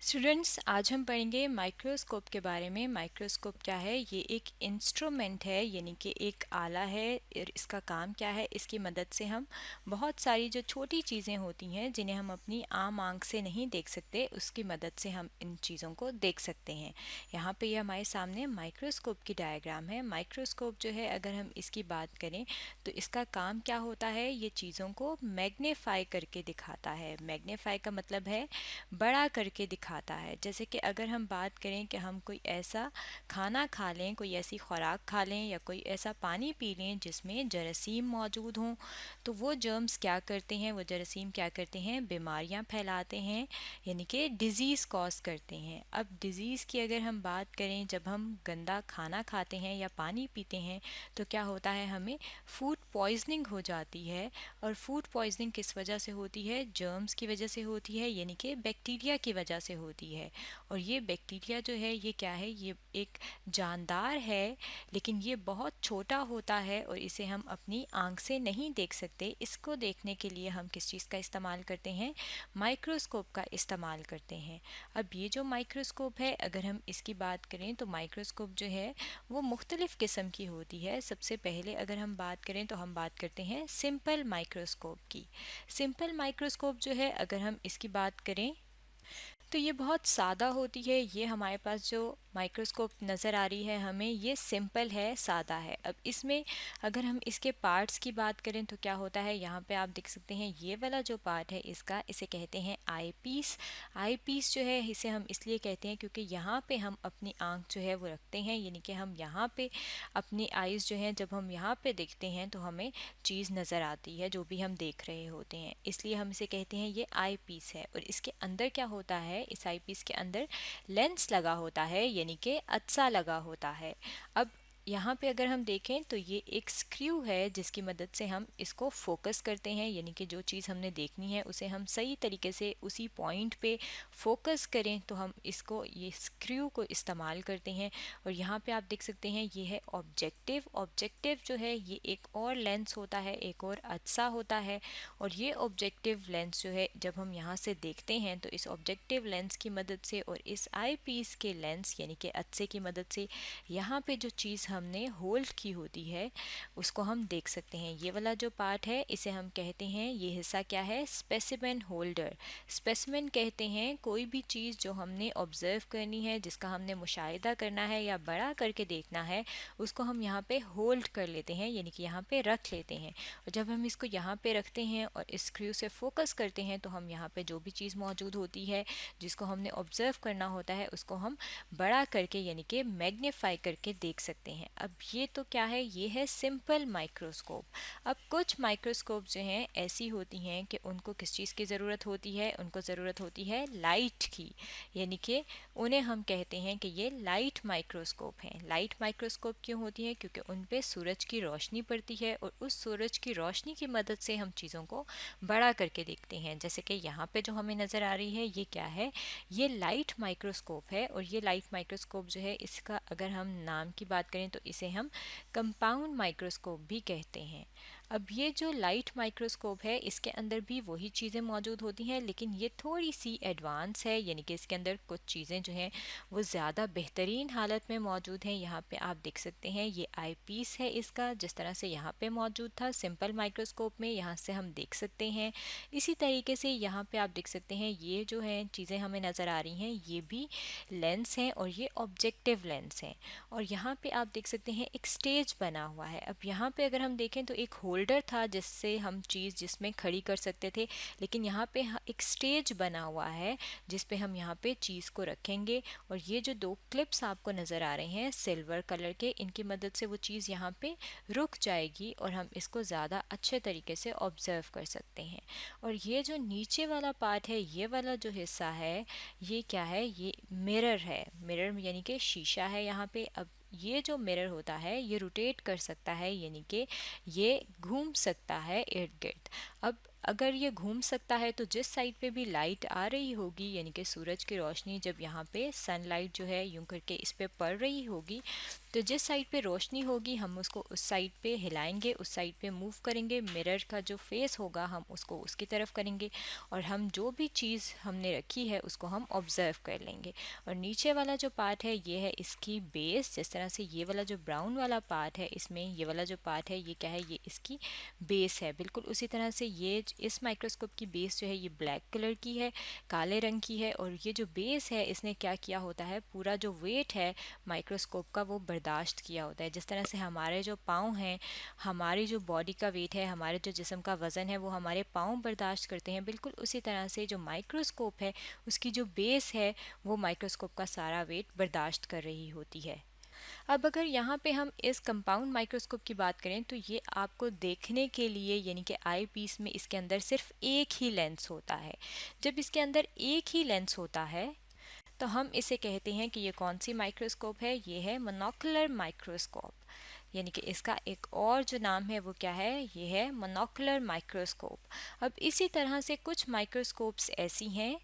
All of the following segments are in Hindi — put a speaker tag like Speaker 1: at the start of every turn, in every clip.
Speaker 1: स्टूडेंट्स, आज हम पढ़ेंगे माइक्रोस्कोप के बारे में। माइक्रोस्कोप क्या है? ये एक इंस्ट्रूमेंट है, यानी कि एक आला है। और इसका काम क्या है? इसकी मदद से हम बहुत सारी जो छोटी चीज़ें होती हैं जिन्हें हम अपनी आम आंख से नहीं देख सकते, उसकी मदद से हम इन चीज़ों को देख सकते हैं। यहाँ पे ये हमारे सामने माइक्रोस्कोप की डायग्राम है। माइक्रोस्कोप जो है, अगर हम इसकी बात करें तो इसका काम क्या होता है? ये चीज़ों को मैग्नीफाई करके दिखाता है। मैग्नीफाई का मतलब है बड़ा करके दिखाता है। जैसे कि अगर हम बात करें कि हम कोई ऐसा खाना खा लें, कोई ऐसी खुराक खा लें या कोई ऐसा पानी पी लें जिसमें जरासीम मौजूद हों, तो वो जर्म्स क्या करते हैं, वो जरासीम क्या करते हैं? बीमारियां फैलाते हैं, यानी कि डिज़ीज़ कॉज करते हैं। अब डिज़ीज़ की अगर हम बात करें, जब हम गंदा खाना खाते हैं या पानी पीते हैं तो क्या होता है? हमें फूड पॉइजनिंग हो जाती है। और फूड पॉइजनिंग किस वजह से होती है? जर्म्स की वजह से होती है, यानी कि बैक्टीरिया की वजह से होती है। और ये बैक्टीरिया जो है, ये क्या है? ये एक जानदार है, लेकिन ये बहुत छोटा होता है और इसे हम अपनी आंख से नहीं देख सकते। इसको देखने के लिए हम किस चीज़ का इस्तेमाल करते हैं? माइक्रोस्कोप का इस्तेमाल करते हैं। अब ये जो माइक्रोस्कोप है, अगर हम इसकी बात करें तो माइक्रोस्कोप जो है वो मुख्तलिफ़ किस्म की होती है। सबसे पहले अगर हम बात करें तो हम बात करते हैं सिंपल माइक्रोस्कोप की। सिंपल माइक्रोस्कोप जो है, अगर हम इसकी बात करें तो ये बहुत सादा होती है। ये हमारे पास जो माइक्रोस्कोप नज़र आ रही है हमें, ये सिंपल है, सादा है। अब इसमें अगर हम इसके पार्ट्स की बात करें तो क्या होता है? यहाँ पे आप देख सकते हैं ये वाला जो पार्ट है इसका, इसे कहते हैं आई पीस। आई पीस जो है, इसे हम इसलिए कहते हैं क्योंकि यहाँ पे हम अपनी आँख जो है वो रखते हैं, यानी कि हम यहाँ पे अपनी आइज़ जो हैं, जब हम यहाँ पे देखते हैं तो हमें चीज़ नज़र आती है जो भी हम देख रहे होते हैं, इसलिए हम इसे कहते हैं ये आई पीस है। और इसके अंदर क्या होता है? इस आई पीस के अंदर लेंस लगा होता है, यानी कि अत्सा लगा होता है। अब यहाँ पे अगर हम देखें तो ये एक स्क्रू है जिसकी मदद से हम इसको फोकस करते हैं, यानी कि जो चीज़ हमने देखनी है उसे हम सही तरीके से उसी पॉइंट पे फोकस करें, तो हम इसको, ये स्क्रू को इस्तेमाल करते हैं। और यहाँ पे आप देख सकते हैं ये है ऑब्जेक्टिव। ऑब्जेक्टिव जो है ये एक और लेंस होता है, एक और अत्सा होता है। और ये ऑब्जेक्टिव लेंस जो है, जब हम यहाँ से देखते हैं तो इस ऑब्जेक्टिव लेंस की मदद से और इस आई पीस के लेंस यानी कि अत्से की मदद से यहाँ पे जो चीज़ हमने होल्ड की होती है उसको हम देख सकते हैं। ये वाला जो पार्ट है इसे हम कहते हैं, ये हिस्सा क्या है? Specimen holder. स्पेसिमेन कहते हैं कोई भी चीज़ जो हमने ऑब्जर्व करनी है, जिसका हमने मुशाहिदा करना है या बड़ा करके देखना है, उसको हम यहाँ पे होल्ड कर लेते हैं, यानी कि यहाँ पे रख लेते हैं। और जब हम इसको यहाँ पे रखते हैं और इस स्क्रू से फोकस करते हैं तो हम यहाँ पे जो भी चीज़ मौजूद होती है जिसको हमने ऑब्जर्व करना होता है उसको हम बड़ा करके, यानी कि मैग्नीफाई करके देख सकते हैं। अब ये तो क्या है? ये है सिंपल माइक्रोस्कोप। अब कुछ माइक्रोस्कोप जो हैं ऐसी होती हैं कि उनको किस चीज़ की ज़रूरत होती है? उनको ज़रूरत होती है लाइट की, यानी कि उन्हें हम कहते हैं कि ये लाइट माइक्रोस्कोप हैं। लाइट माइक्रोस्कोप क्यों होती है? क्योंकि उन पे सूरज की रोशनी पड़ती है और उस सूरज की रोशनी की मदद से हम चीज़ों को बड़ा करके देखते हैं। जैसे कि यहाँ पे जो हमें नज़र आ रही है ये क्या है? ये लाइट माइक्रोस्कोप है। और ये लाइट माइक्रोस्कोप जो है, इसका अगर हम नाम की बात करें तो इसे हम कंपाउंड माइक्रोस्कोप भी कहते हैं। अब ये जो लाइट माइक्रोस्कोप है इसके अंदर भी वही चीज़ें मौजूद होती हैं, लेकिन ये थोड़ी सी एडवांस है, यानी कि इसके अंदर कुछ चीज़ें जो हैं वो ज़्यादा बेहतरीन हालत में मौजूद हैं। यहाँ पे आप देख सकते हैं ये आई पीस है इसका, जिस तरह से यहाँ पे मौजूद था सिंपल माइक्रोस्कोप में, यहाँ से हम देख सकते हैं। इसी तरीके से यहाँ पे आप देख सकते हैं ये जो है चीज़ें हमें नज़र आ रही हैं, ये भी लेंस हैं और ये ऑब्जेक्टिव लेंस हैं। और यहाँ पे आप देख सकते हैं एक स्टेज बना हुआ है। अब यहाँ पे अगर हम देखें तो एक होल्डर था जिससे हम चीज़ जिसमें खड़ी कर सकते थे, लेकिन यहाँ पे एक स्टेज बना हुआ है जिस पे हम यहाँ पे चीज़ को रखेंगे। और ये जो दो क्लिप्स आपको नज़र आ रहे हैं सिल्वर कलर के, इनकी मदद से वो चीज़ यहाँ पे रुक जाएगी और हम इसको ज़्यादा अच्छे तरीके से ऑब्जर्व कर सकते हैं। और ये जो नीचे वाला पार्ट है, ये वाला जो हिस्सा है, ये क्या है? ये मिरर है। मिरर यानी कि शीशा है यहाँ पे। अब ये जो मिरर होता है ये रोटेट कर सकता है, यानी कि ये घूम सकता है इर्द गिर्द। अब अगर ये घूम सकता है तो जिस साइड पे भी लाइट आ रही होगी, यानी कि सूरज की रोशनी जब यहाँ पे सनलाइट जो है यूं करके इस पे पड़ रही होगी, तो जिस साइड पे रोशनी होगी हम उसको उस साइड पे हिलाएंगे, उस साइड पे मूव करेंगे। मिरर का जो फेस होगा हम उसको उसकी तरफ करेंगे और हम जो भी चीज़ हमने रखी है उसको हम ऑब्ज़र्व कर लेंगे। और नीचे वाला जो पार्ट है ये है इसकी बेस। जिस तरह से ये वाला जो ब्राउन वाला पार्ट है, इसमें ये वाला जो पार्ट है ये क्या है, ये इसकी बेस है। बिल्कुल उसी तरह से ये इस माइक्रोस्कोप की बेस जो है ये ब्लैक कलर की है, काले रंग की है। और ये जो बेस है इसने क्या किया होता है, पूरा जो वेट है माइक्रोस्कोप का वो बर्दाश्त किया होता है। जिस तरह से हमारे जो पाँव हैं, हमारी जो बॉडी का वेट है, हमारे जो जिस्म का वज़न है वो हमारे पाँव बर्दाश्त करते हैं, बिल्कुल उसी तरह से जो माइक्रोस्कोप है उसकी जो बेस है वो माइक्रोस्कोप का सारा वेट बर्दाश्त कर रही होती है। अब अगर यहाँ पे हम इस कंपाउंड माइक्रोस्कोप की बात करें तो ये आपको देखने के लिए यानी कि आई पीस में इसके अंदर सिर्फ एक ही लेंस होता है। जब इसके अंदर एक ही लेंस होता है तो हम इसे कहते हैं कि ये कौन सी माइक्रोस्कोप है, ये है मोनोकुलर माइक्रोस्कोप। यानी कि इसका एक और जो नाम है वो क्या है, ये है मोनोकुलर माइक्रोस्कोप। अब इसी तरह से कुछ माइक्रोस्कोप्स ऐसी हैं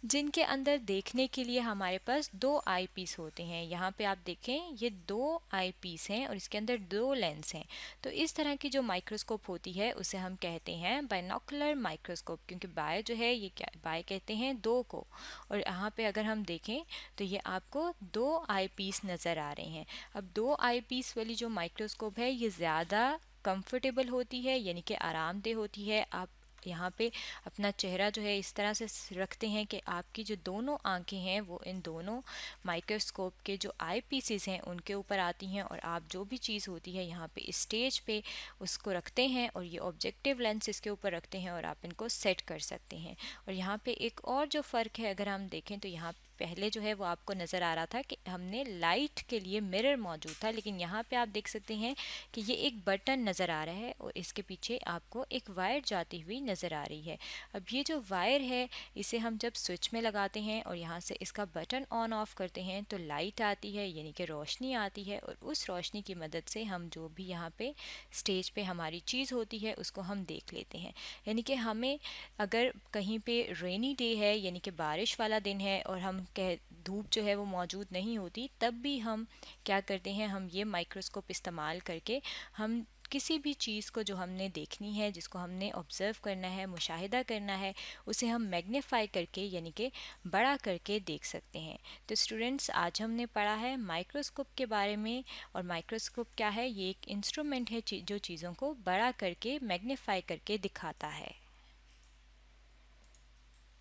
Speaker 1: जिनके अंदर देखने के लिए हमारे पास दो आई पीस होते हैं। यहाँ पे आप देखें ये दो आई पीस हैं और इसके अंदर दो लेंस हैं। तो इस तरह की जो माइक्रोस्कोप होती है उसे हम कहते हैं बाइनोकुलर माइक्रोस्कोप, क्योंकि बाय जो है ये क्या, बाय कहते हैं दो को। और यहाँ पे अगर हम देखें तो ये आपको दो आई पीस नज़र आ रहे हैं। अब दो आई पीस वाली जो माइक्रोस्कोप है ये ज़्यादा कंफर्टेबल होती है, यानी कि आरामदेह होती है। आप यहाँ पे अपना चेहरा जो है इस तरह से रखते हैं कि आपकी जो दोनों आंखें हैं वो इन दोनों माइक्रोस्कोप के जो आई पीसेस हैं उनके ऊपर आती हैं और आप जो भी चीज़ होती है यहाँ पे स्टेज पे उसको रखते हैं और ये ऑब्जेक्टिव लेंस इसके ऊपर रखते हैं और आप इनको सेट कर सकते हैं। और यहाँ पे एक और जो फ़र्क है अगर हम देखें तो यहाँ पहले जो है वो आपको नज़र आ रहा था कि हमने लाइट के लिए मिरर मौजूद था, लेकिन यहाँ पे आप देख सकते हैं कि ये एक बटन नज़र आ रहा है और इसके पीछे आपको एक वायर जाती हुई नज़र आ रही है। अब ये जो वायर है इसे हम जब स्विच में लगाते हैं और यहाँ से इसका बटन ऑन ऑफ करते हैं तो लाइट आती है, यानी कि रोशनी आती है। और उस रोशनी की मदद से हम जो भी यहाँ पे स्टेज पे हमारी चीज़ होती है उसको हम देख लेते हैं। यानी कि हमें अगर कहीं पे रेनी डे है यानी कि बारिश वाला दिन है और हम कह धूप जो है वो मौजूद नहीं होती, तब भी हम क्या करते हैं, हम ये माइक्रोस्कोप इस्तेमाल करके हम किसी भी चीज़ को जो हमने देखनी है, जिसको हमने ऑब्ज़र्व करना है, मुशाहिदा करना है, उसे हम मैग्नीफाई करके यानी कि बड़ा करके देख सकते हैं। तो स्टूडेंट्स आज हमने पढ़ा है माइक्रोस्कोप के बारे में। और माइक्रोस्कोप क्या है, ये एक इंस्ट्रूमेंट है जो चीज़ों को बड़ा करके मैग्नीफाई करके दिखाता है।